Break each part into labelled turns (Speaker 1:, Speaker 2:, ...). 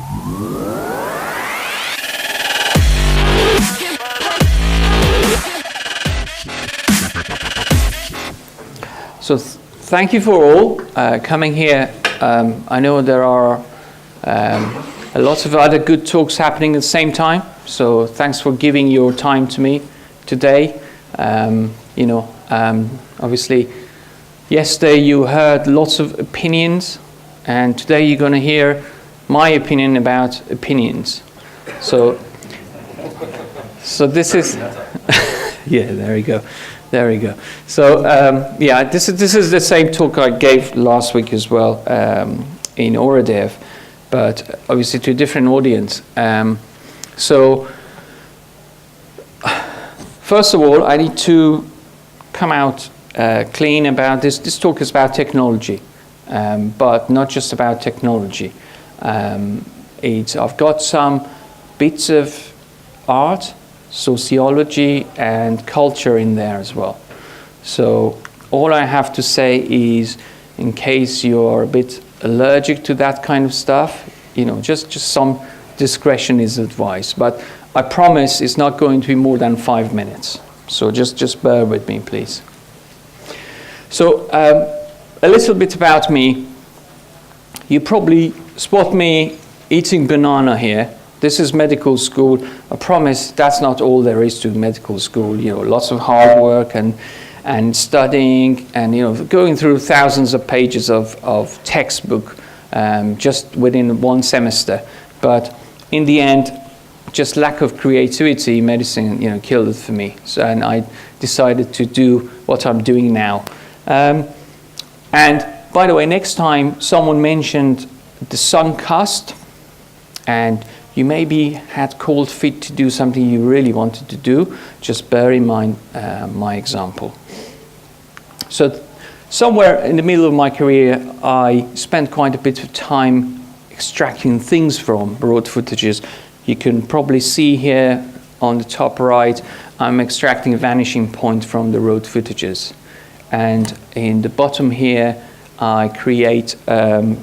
Speaker 1: So thank you for all coming here. I know there are lots of other good talks happening at the same time. So thanks for giving your time to me today. Obviously, yesterday you heard lots of opinions, and today you're going to hear my opinion about opinions. So this is, yeah, there we go. There we go. So this is the same talk I gave last week as well in Oradev, but obviously to a different audience. So first of all, I need to come out clean about this. This talk is about technology, but not just about technology. I've got some bits of art, sociology, and culture in there as well. So all I have to say is, in case you're a bit allergic to that kind of stuff, just some discretion is advised. But I promise it's not going to be more than 5 minutes. So just bear with me, please. So a little bit about me. You probably spot me eating banana here. This is medical school. I promise that's not all there is to medical school. Lots of hard work and studying and going through thousands of pages of textbook just within one semester. But in the end, just lack of creativity, medicine, killed it for me. So, and I decided to do what I'm doing now. And by the way, next time someone mentioned the suncast, and you maybe had cold feet to do something you really wanted to do, just bear in mind my example. So somewhere in the middle of my career, I spent quite a bit of time extracting things from raw footages. You can probably see here on the top right, I'm extracting a vanishing point from the raw footages. And in the bottom here, I create a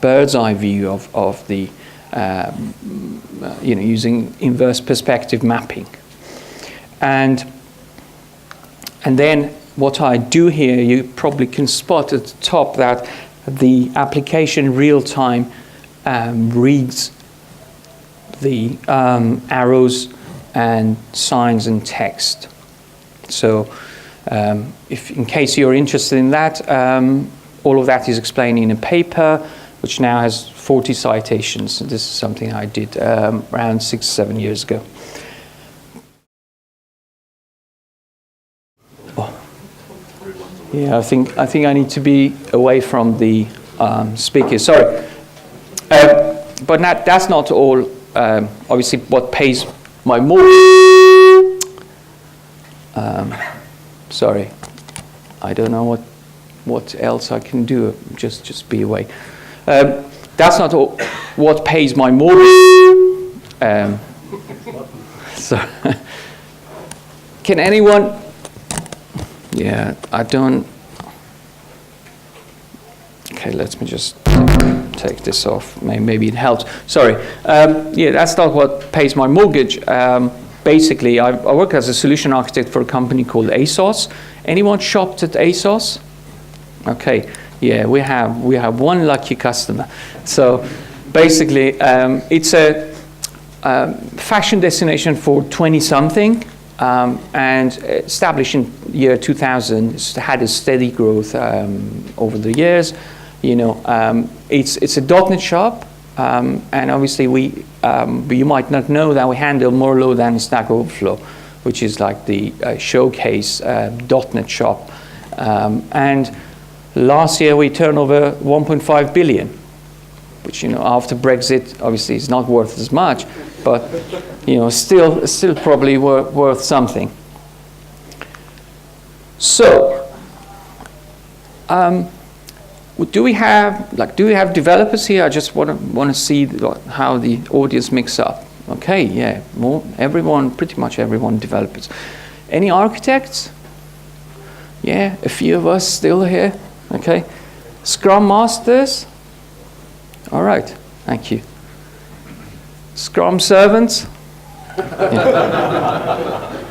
Speaker 1: bird's eye view of the using inverse perspective mapping. And then what I do here, you probably can spot at the top that the application real-time reads the arrows and signs and text. So if in case you're interested in that, all of that is explained in a paper which now has 40 citations. This is something I did around 6-7 years ago. Oh. Yeah, I think I need to be away from the speaker. Sorry, but that's not all. Obviously, what pays my mortgage. Sorry, I don't know what else I can do. Just be away. That's not all what pays my mortgage. So, can anyone? Yeah, I don't. Okay, let me just take this off. Maybe it helps. Sorry. Yeah, that's not what pays my mortgage. Basically, I work as a solution architect for a company called ASOS. Anyone shopped at ASOS? Okay. Yeah, we have one lucky customer. So basically, it's a fashion destination for 20-something, and established in year 2000. It's had a steady growth over the years. It's a .NET shop, and obviously you might not know that we handle more load than Stack Overflow, which is like the showcase .NET shop, and last year we turned over 1.5 billion, which after Brexit obviously is not worth as much, but still probably worth something. So, do we have developers here? I just want to see how the audience mix up. Okay, yeah, pretty much everyone developers. Any architects? Yeah, a few of us still here. Okay, Scrum Masters. All right, thank you. Scrum servants?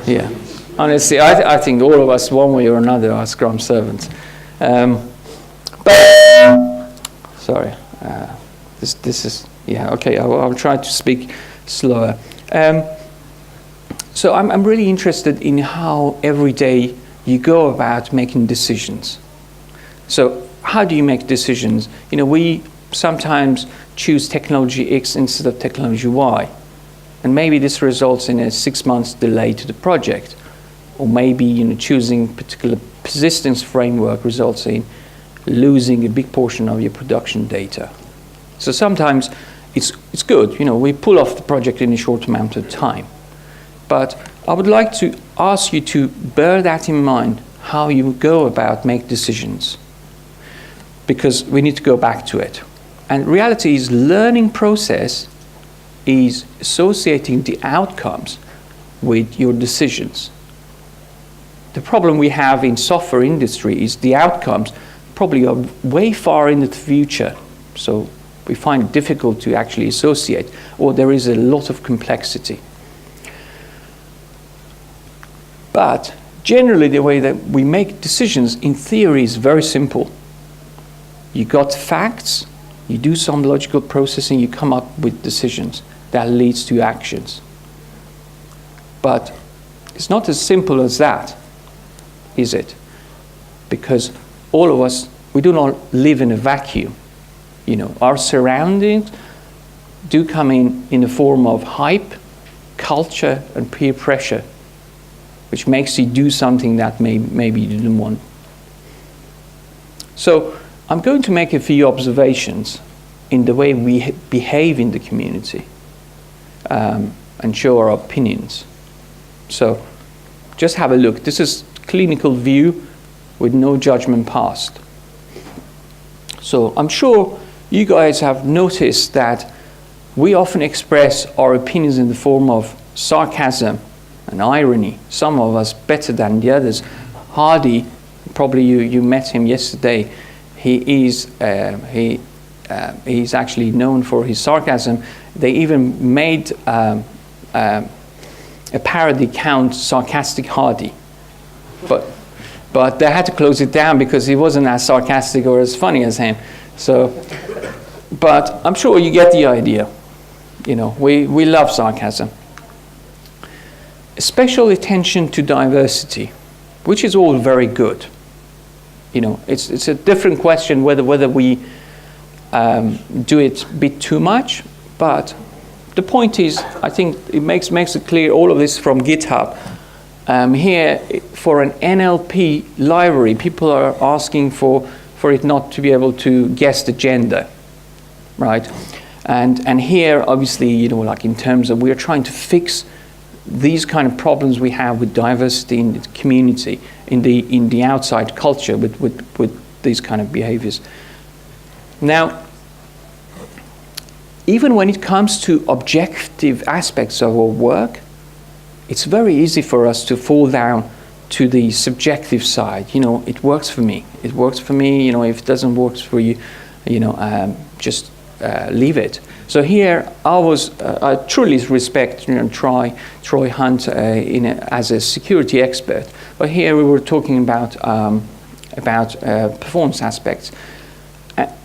Speaker 1: Yeah. Honestly, I think all of us, one way or another, are Scrum servants. But sorry, this is, yeah, okay, I'll try to speak slower. So I'm really interested in how every day you go about making decisions. So how do you make decisions? You know, we sometimes choose technology X instead of technology Y. And maybe this results in a 6 months delay to the project. Or maybe, you know, choosing particular persistence framework results in losing a big portion of your production data. So sometimes it's good, you know, we pull off the project in a short amount of time. But I would like to ask you to bear that in mind, how you go about make decisions. Because we need to go back to it. And reality is learning process is associating the outcomes with your decisions. The problem we have in software industry is the outcomes probably are way far in the future. So we find it difficult to actually associate, or there is a lot of complexity. But generally the way that we make decisions in theory is very simple. You got facts, you do some logical processing, you come up with decisions that leads to actions. But it's not as simple as that, is it? Because all of us, we do not live in a vacuum. You know, our surroundings do come in the form of hype, culture, and peer pressure, which makes you do something that maybe you didn't want. So I'm going to make a few observations in the way we behave in the community and show our opinions. So just have a look. This is clinical view with no judgment passed. So I'm sure you guys have noticed that we often express our opinions in the form of sarcasm and irony. Some of us better than the others. Hardy, probably you met him yesterday. He's actually known for his sarcasm. They even made a parody count Sarcastic Hardy. But they had to close it down because he wasn't as sarcastic or as funny as him. So, but I'm sure you get the idea. You know, we love sarcasm. Special attention to diversity, which is all very good. You know, it's a different question whether we do it a bit too much, but the point is, I think it makes it clear, all of this from GitHub. Here, for an NLP library, people are asking for it not to be able to guess the gender, right? And here, obviously, you know, like in terms of we're trying to fix these kind of problems we have with diversity in the community, in the outside culture with these kind of behaviors. Now, even when it comes to objective aspects of our work, it's very easy for us to fall down to the subjective side. You know, it works for me. It works for me. You know, if it doesn't work for you, you know, just leave it. So here, I truly respect, you know, Troy Hunt as a security expert. But here we were talking about performance aspects.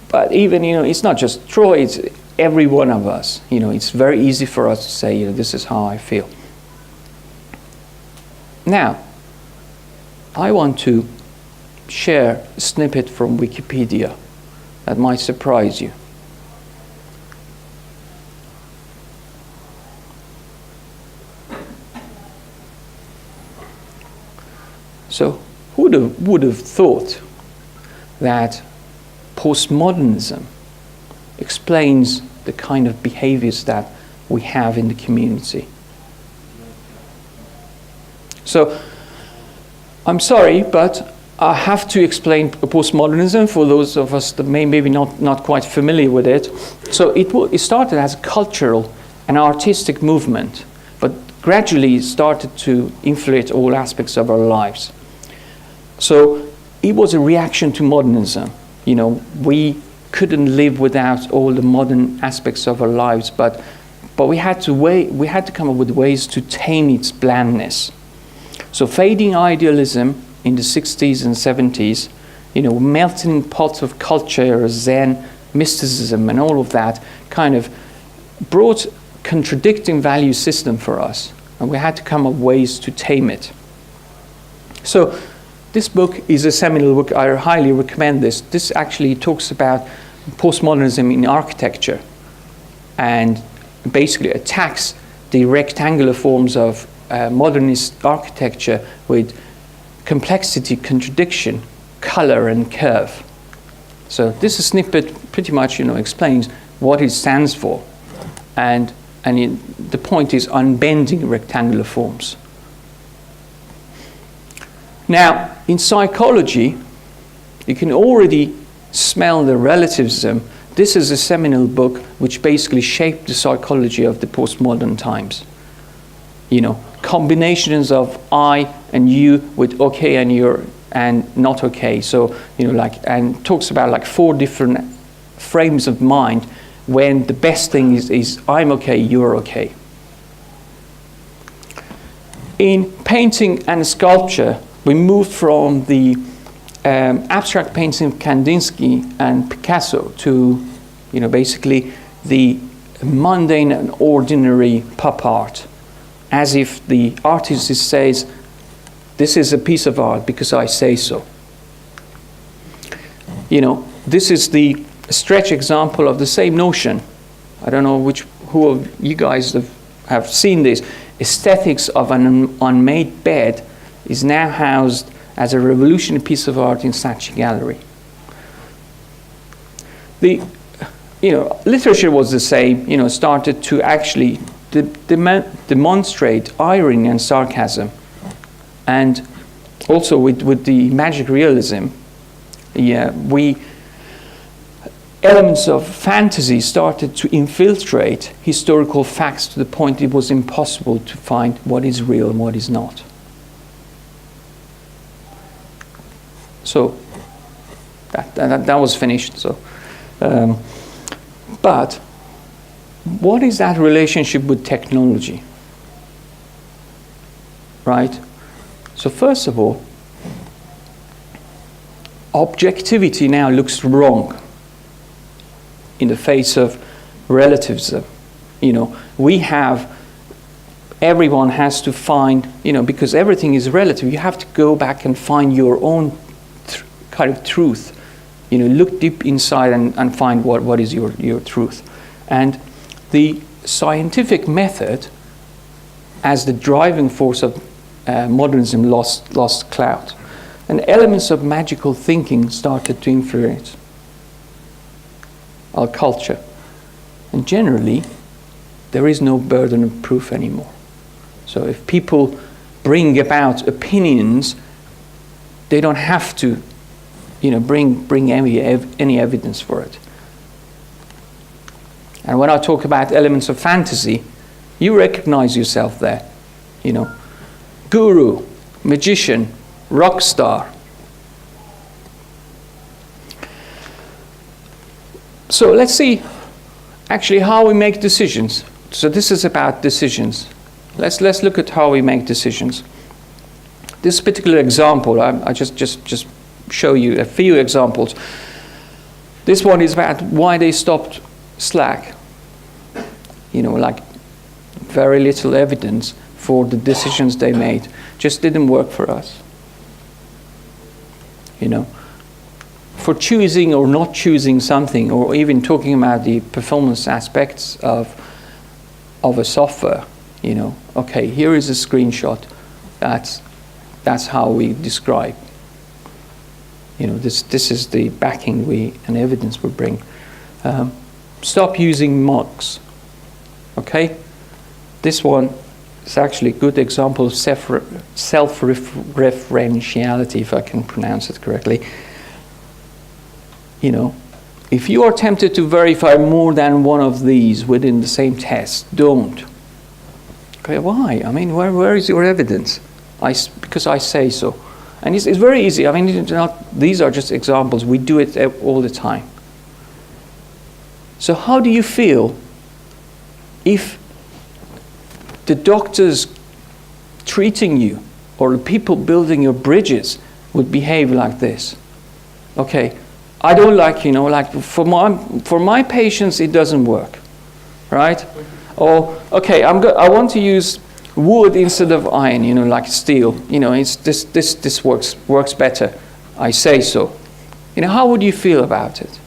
Speaker 1: But even, you know, it's not just Troy, it's every one of us. You know, it's very easy for us to say, you know, this is how I feel. Now, I want to share a snippet from Wikipedia that might surprise you. So, who would have thought that postmodernism explains the kind of behaviors that we have in the community? So, I'm sorry, but I have to explain postmodernism for those of us that maybe not quite familiar with it. So it started as a cultural and artistic movement, but gradually started to influence all aspects of our lives. So it was a reaction to modernism. You know, we couldn't live without all the modern aspects of our lives, but but we had to come up with ways to tame its blandness. So fading idealism in the 60s and 70s, melting pots of culture, Zen, mysticism, and all of that kind of brought contradicting value system for us, and we had to come up with ways to tame it. So this book is a seminal book. I highly recommend this. This actually talks about postmodernism in architecture and basically attacks the rectangular forms of modernist architecture with complexity, contradiction, color, and curve. So this snippet pretty much explains what it stands for, and the point is unbending rectangular forms. Now, in psychology, you can already smell the relativism. This is a seminal book which basically shaped the psychology of the postmodern times. Combinations of I and you with okay and you're and not okay. So, and talks about 4 different frames of mind when the best thing is I'm okay, you're okay. In painting and sculpture, we moved from the abstract painting of Kandinsky and Picasso to, basically the mundane and ordinary pop art, as if the artist says, this is a piece of art because I say so. This is the stretch example of the same notion. I don't know who of you guys have seen this. Aesthetics of an unmade bed is now housed as a revolutionary piece of art in Saatchi Gallery. The literature was the same, started to actually demonstrate irony and sarcasm. And also with the magic realism, elements of fantasy started to infiltrate historical facts to the point it was impossible to find what is real and what is not. So that was finished. So, but what is that relationship with technology? Right? So first of all, objectivity now looks wrong in the face of relativism. Everyone has to find, because everything is relative, you have to go back and find your own kind of truth. Look deep inside and find what is your truth. And the scientific method, as the driving force of modernism, lost clout. And elements of magical thinking started to influence our culture. And generally, there is no burden of proof anymore. So if people bring about opinions, they don't have to, bring any evidence for it. And when I talk about elements of fantasy, you recognize yourself there. Guru, magician, rock star. So let's see actually how we make decisions. So this is about decisions. Let's look at how we make decisions. This particular example, I just show you a few examples. This one is about why they stopped Slack. Very little evidence for the decisions they made. Just didn't work for us. For choosing or not choosing something, or even talking about the performance aspects of a software, okay, here is a screenshot. That's how we describe. This is the backing and evidence we bring. Stop using mugs. Okay, this one is actually a good example of self-referentiality, if I can pronounce it correctly. If you are tempted to verify more than one of these within the same test, don't. Okay, why? I mean, where is your evidence? Because I say so. And it's very easy. I mean, these are just examples. We do it all the time. So how do you feel if the doctors treating you or the people building your bridges would behave like this. Okay, I don't like, like for my patients it doesn't work, right? Or okay, I want to use wood instead of iron, like steel. It's this works better. I say so. How would you feel about it?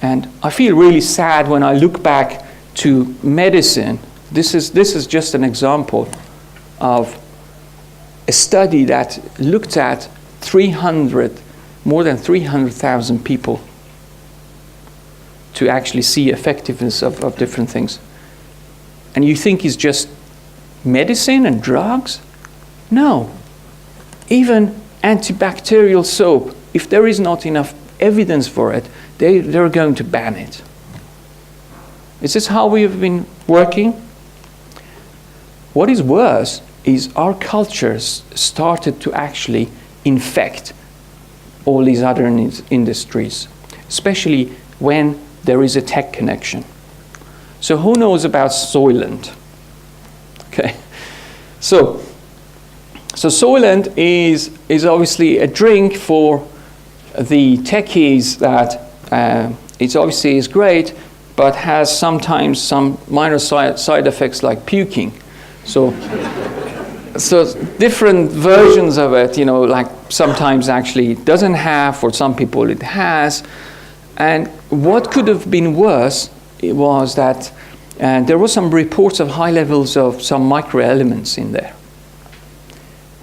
Speaker 1: And I feel really sad when I look back to medicine. This is just an example of a study that looked at more than 300,000 people to actually see effectiveness of different things. And you think it's just medicine and drugs? No. Even antibacterial soap, if there is not enough evidence for it, they're going to ban it. Is this how we have been working? What is worse is our cultures started to actually infect all these other industries, especially when there is a tech connection. So who knows about Soylent? Okay, so Soylent is obviously a drink for the techies that it obviously is great, but has sometimes some minor side effects like puking. So different versions of it, like sometimes actually it doesn't have, for some people it has. And what could have been worse, it was that there were some reports of high levels of some microelements in there.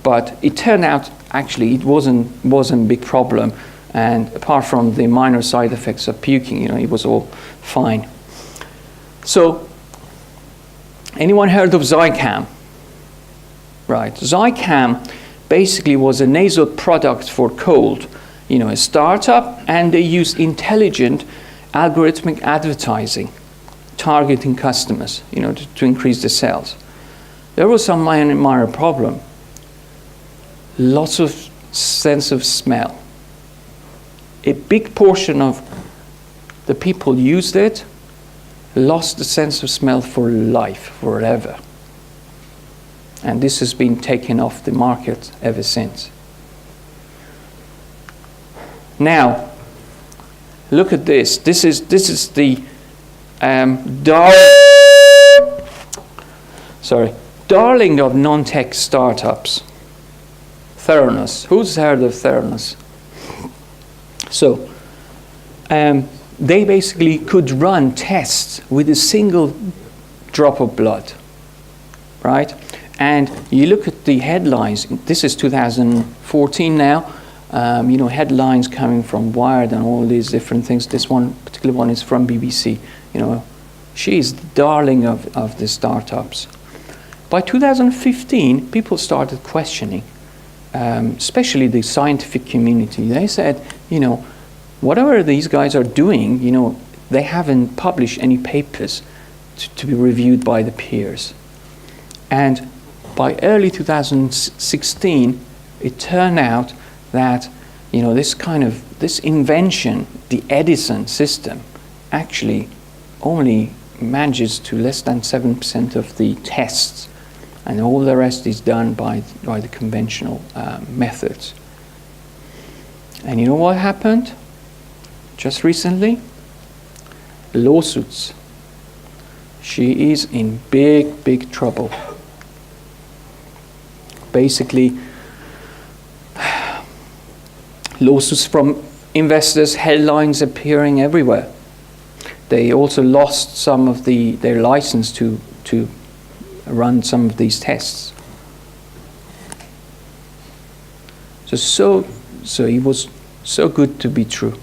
Speaker 1: But it turned out actually it wasn't a big problem. And apart from the minor side effects of puking, it was all fine. So, anyone heard of Zicam? Right, Zicam basically was a nasal product for cold, a startup, and they used intelligent algorithmic advertising, targeting customers, to increase the sales. There was some minor problem. Lots of sense of smell. A big portion of the people used it, lost the sense of smell for life, forever. And this has been taken off the market ever since. Now, look at this. This is the darling of non-tech startups. Theranos. Who's heard of Theranos? So, they basically could run tests with a single drop of blood, right? And you look at the headlines. This is 2014 now. Headlines coming from Wired and all these different things. This particular one is from BBC. She's the darling of the startups. By 2015, people started questioning, especially the scientific community. They said, whatever these guys are doing, they haven't published any papers to be reviewed by the peers. And by early 2016, it turned out that, this invention, the Edison system, actually only manages to less than 7% of the tests, and all the rest is done by the conventional methods. And you know what happened? Just recently, lawsuits. She is in big trouble. Basically, lawsuits from investors, headlines appearing everywhere. They also lost some of their license to run some of these tests. So it was so good to be true.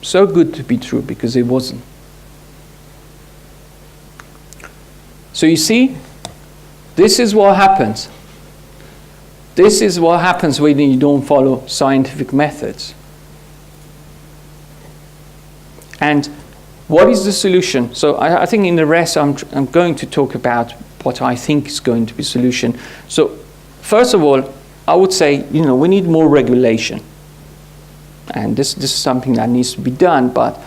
Speaker 1: So good to be true, because it wasn't. So you see, this is what happens. This is what happens when you don't follow scientific methods. And what is the solution? So I think in the rest I'm going to talk about what I think is going to be solution. So first of all, I would say, we need more regulation. And this is something that needs to be done, but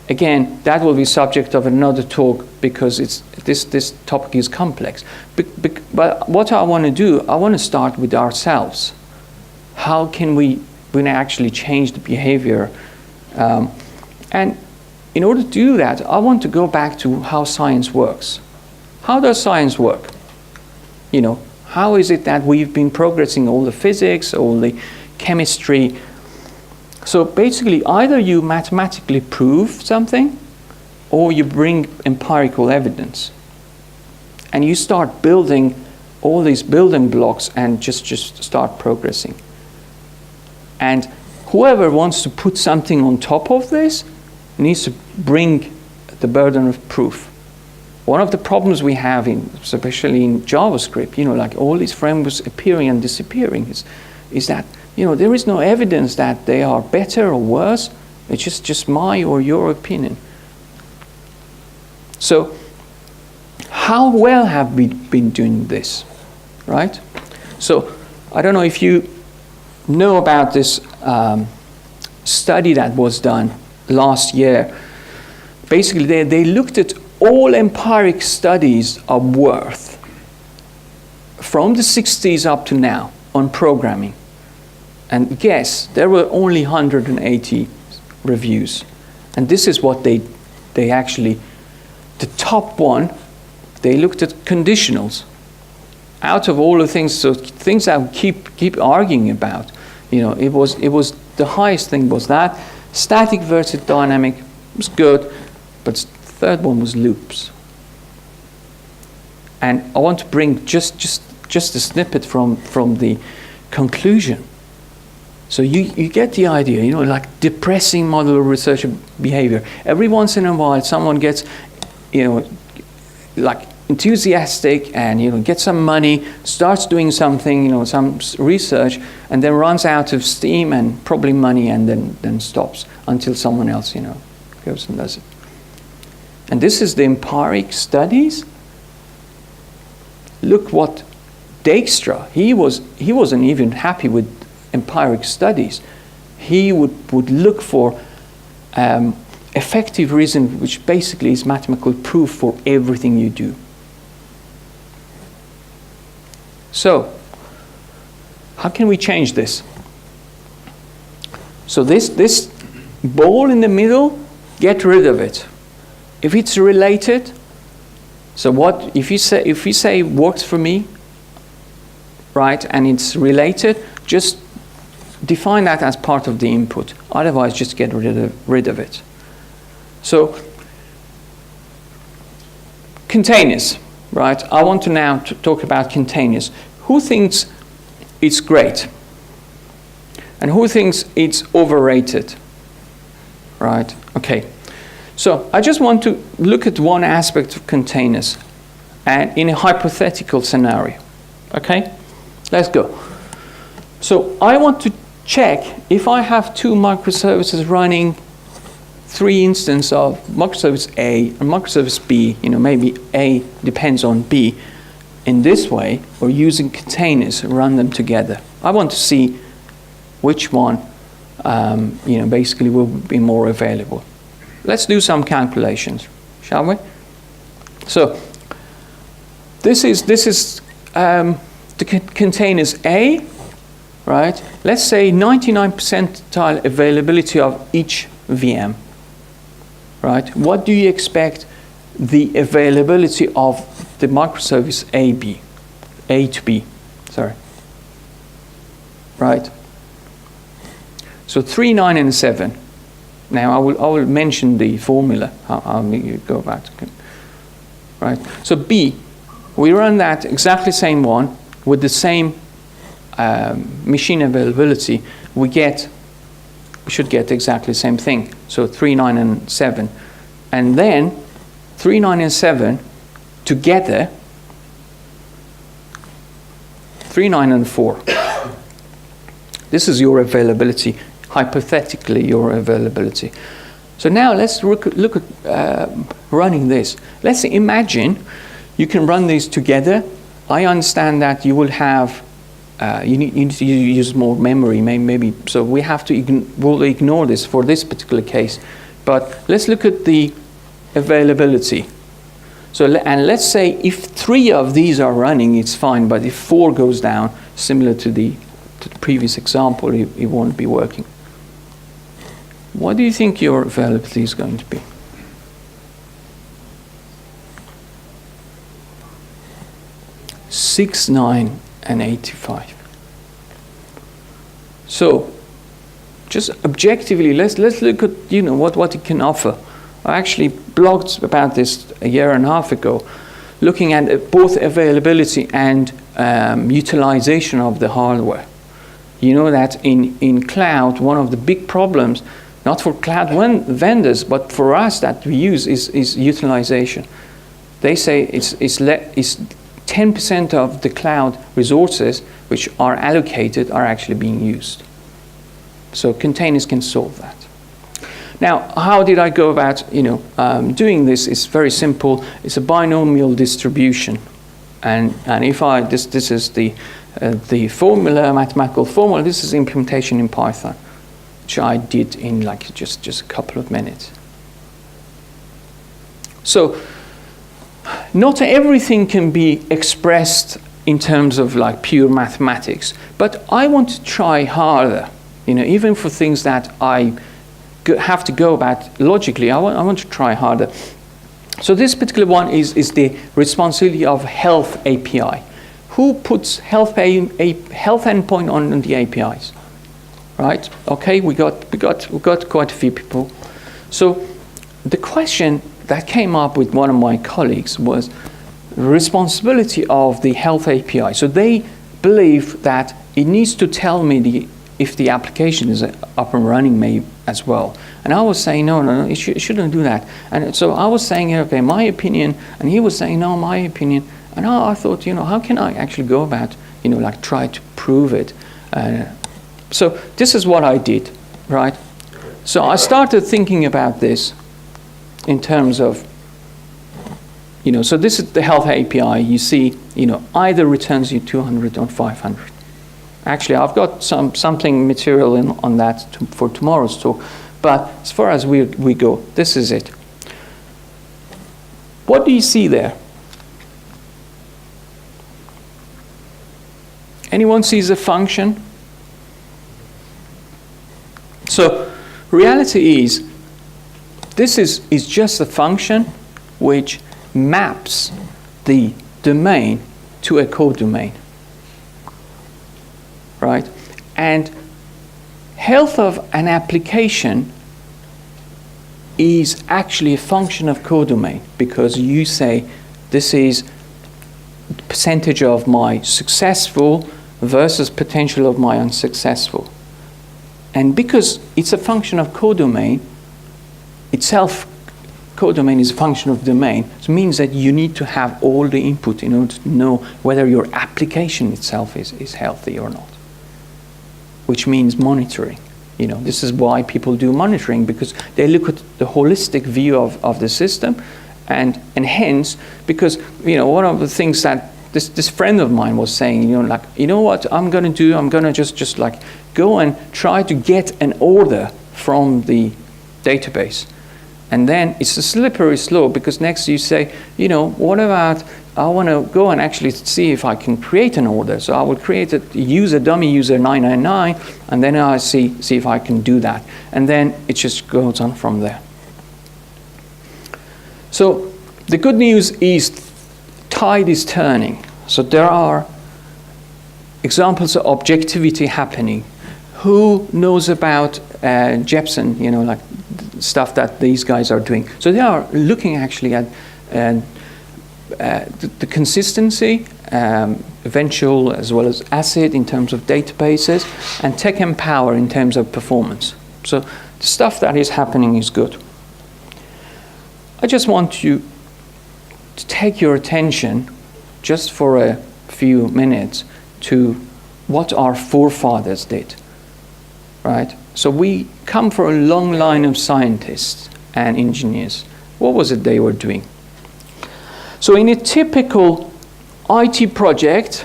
Speaker 1: again, that will be subject of another talk because this topic is complex. But what I want to do, I want to start with ourselves. How can we actually change the behavior? And in order to do that, I want to go back to how science works. How does science work? You know, how is it that we've been progressing all the physics, all the chemistry? So basically, either you mathematically prove something, or you bring empirical evidence. And you start building all these building blocks and just start progressing. And whoever wants to put something on top of this needs to bring the burden of proof. One of the problems we have, especially in JavaScript, you know, like all these frameworks appearing and disappearing, is that, you know, there is no evidence that they are better or worse. It's just my or your opinion. So, how well have we been doing this, right? So, I don't know if you know about this study that was done last year. Basically, they looked at all empiric studies of worth from the 60s up to now on programming. And guess, there were only 180 reviews. And this is what they actually, the top one, they looked at conditionals. Out of all the things, so things that we keep arguing about, you know, it was the highest thing was that. Static versus dynamic was good, but the third one was loops. And I want to bring just a snippet from the conclusion. So you get the idea, you know, like depressing model of research behavior. Every once in a while, someone gets, you know, like enthusiastic and, you know, gets some money, starts doing something, you know, some research, and then runs out of steam and probably money, and then stops until someone else, you know, goes and does it. And this is the empiric studies. Look what Dijkstra, he wasn't even happy with empiric studies. He would look for effective reason, which basically is mathematical proof for everything you do. So, how can we change this? So this ball in the middle, get rid of it. If it's related, so what if you say works for me, right, and it's related, just define that as part of the input. Otherwise, just get rid of it. So, containers, right? I want to now talk about containers. Who thinks it's great? And who thinks it's overrated? Right? Okay. So, I just want to look at one aspect of containers and in a hypothetical scenario. Okay? Let's go. So, I want to check if I have two microservices running 3 instances of microservice A and microservice B, you know, maybe A depends on B. In this way, or using containers, run them together. I want to see which one, you know, basically will be more available. Let's do some calculations, shall we? So, this is the containers A, right? Let's say 99 percentile availability of each VM, right? What do you expect the availability of the microservice A to be, sorry, right? So 3, 9, and 7. Now I will mention the formula, how you go about it, right? So B, we run that exactly same one with the same machine availability. We should get exactly the same thing. So 3, 9, and 7, and then 3, 9, and 7 together, 3, 9, and 4. This is your availability, hypothetically your availability. So now let's look at running this. Let's imagine you can run these together. I understand that you will have, you need to use more memory, maybe. So we have to we'll ignore this for this particular case, But let's look at the availability. So, and let's say if 3 of these are running, it's fine, but if 4 goes down, similar to the previous example, it won't be working. What do you think your availability is going to be? 6, 9, and 85. So, just objectively, let's look at what it can offer. I actually blogged about this a year and a half ago, looking at both availability and utilization of the hardware. You know that in cloud, one of the big problems, not for cloud vendors, but for us that we use is utilization. They say it's 10% of the cloud resources which are allocated are actually being used. So containers can solve that. Now, how did I go about doing this? It's very simple. It's a binomial distribution, and if this is the formula, mathematical formula. This is implementation in Python, which I did in like just a couple of minutes. So, not everything can be expressed in terms of like pure mathematics, but I want to try harder. Even for things that I have to go about logically, I want to try harder. So this particular one is the responsibility of health API. Who puts health endpoint on the APIs? Right? Okay, we got quite a few people. So the question that came up with one of my colleagues was responsibility of the health API. So they believe that it needs to tell me if the application is up and running maybe as well. And I was saying, no, it shouldn't do that. And so I was saying, okay, my opinion, and he was saying, no, my opinion. And I thought, how can I actually go about, like try to prove it? So this is what I did, right? So I started thinking about this in terms of, so this is the health API. You see, either returns you 200 or 500. Actually, I've got something material on that for tomorrow's talk. But as far as we go, this is it. What do you see there? Anyone sees a function? So reality is, this is just a function which maps the domain to a codomain. Right? And health of an application is actually a function of codomain, because you say this is percentage of my successful versus potential of my unsuccessful. And because it's a function of codomain itself, codomain is a function of domain, so it means that you need to have all the input in order to know whether your application itself is healthy or not. Which means monitoring. This is why people do monitoring, because they look at the holistic view of the system, and hence, because one of the things that this friend of mine was saying, what I'm going to do? I'm going to just like go and try to get an order from the database, and then it's a slippery slope, because next you say, what about I want to go and actually see if I can create an order. So I will create a dummy user 999, and then I see if I can do that. And then it just goes on from there. So the good news is tide is turning. So there are examples of objectivity happening. Who knows about Jepsen, like stuff that these guys are doing? So they are looking actually at the consistency, eventual as well as ACID in terms of databases, and tech and power in terms of performance. So the stuff that is happening is good. I just want you to take your attention just for a few minutes to what our forefathers did, right? So we come from a long line of scientists and engineers. What was it they were doing? So in a typical IT project,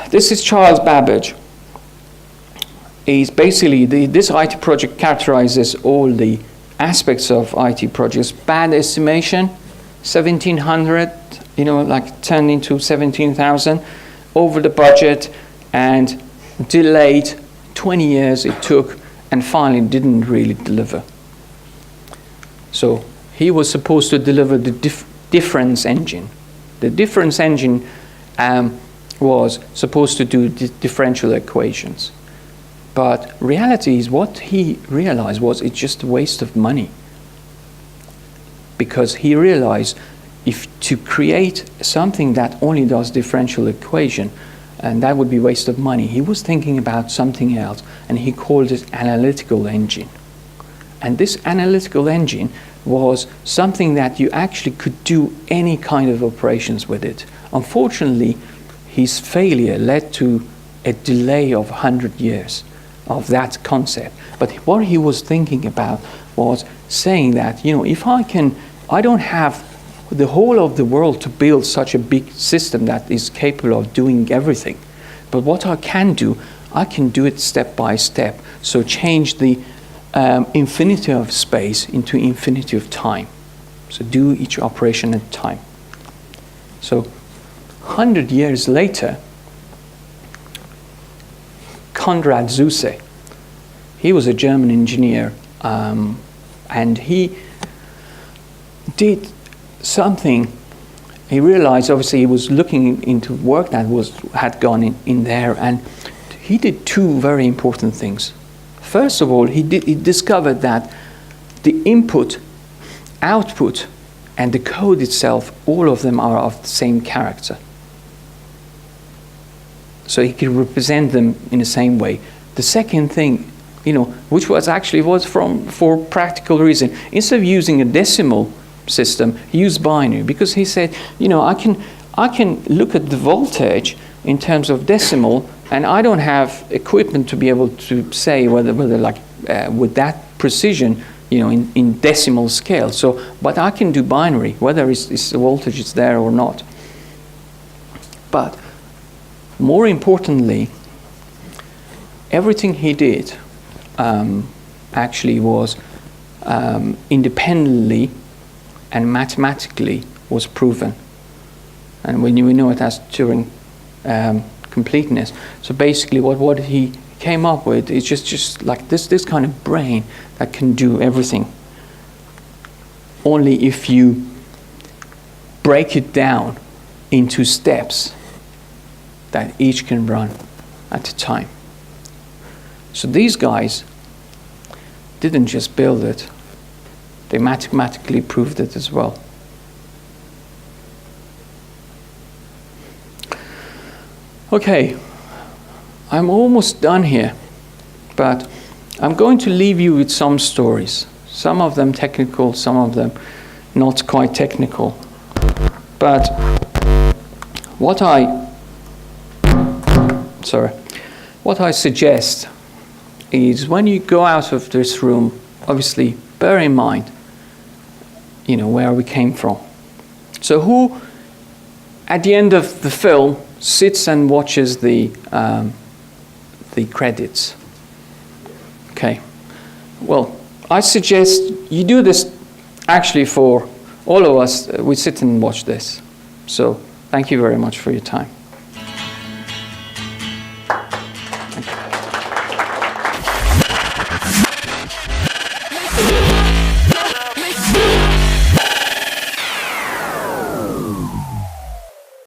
Speaker 1: this is Charles Babbage. is basically this IT project characterizes all the aspects of IT projects. Bad estimation, 1,700, like turned into 17,000, over the budget, and delayed 20 years it took, and finally didn't really deliver. So he was supposed to deliver the difference engine. The difference engine was supposed to do differential equations. But reality is, what he realized was it's just a waste of money. Because he realized if to create something that only does differential equation, and that would be waste of money, he was thinking about something else, and he called it analytical engine. And this analytical engine was something that you actually could do any kind of operations with it. Unfortunately, his failure led to a delay of 100 years of that concept. But what he was thinking about was saying that, if I don't have the whole of the world to build such a big system that is capable of doing everything. But what I can do it step by step. So change the infinity of space into infinity of time. So do each operation at a time. So 100 years later, Konrad Zuse, he was a German engineer, and he did something. He realized, obviously, he was looking into work that had gone in there, and he did two very important things. First of all, he discovered that the input, output, and the code itself, all of them are of the same character. So he could represent them in the same way. The second thing, which was for practical reason, instead of using a decimal system, he used binary, because he said, I can look at the voltage in terms of decimal, and I don't have equipment to be able to say whether with that precision, in decimal scale. So, but I can do binary, whether the voltage is there or not. But more importantly, everything he did actually was independently and mathematically was proven. And we know it as Turing completeness. So basically what he came up with is just like this kind of brain that can do everything. Only if you break it down into steps that each can run at a time. So these guys didn't just build it, they mathematically proved it as well. Okay, I'm almost done here, but I'm going to leave you with some stories. Some of them technical, some of them not quite technical. But what I suggest is, when you go out of this room, obviously bear in mind, where we came from. So who, at the end of the film, sits and watches the credits? Okay. Well, I suggest you do this actually for all of us. We sit and watch this. So thank you very much for your time.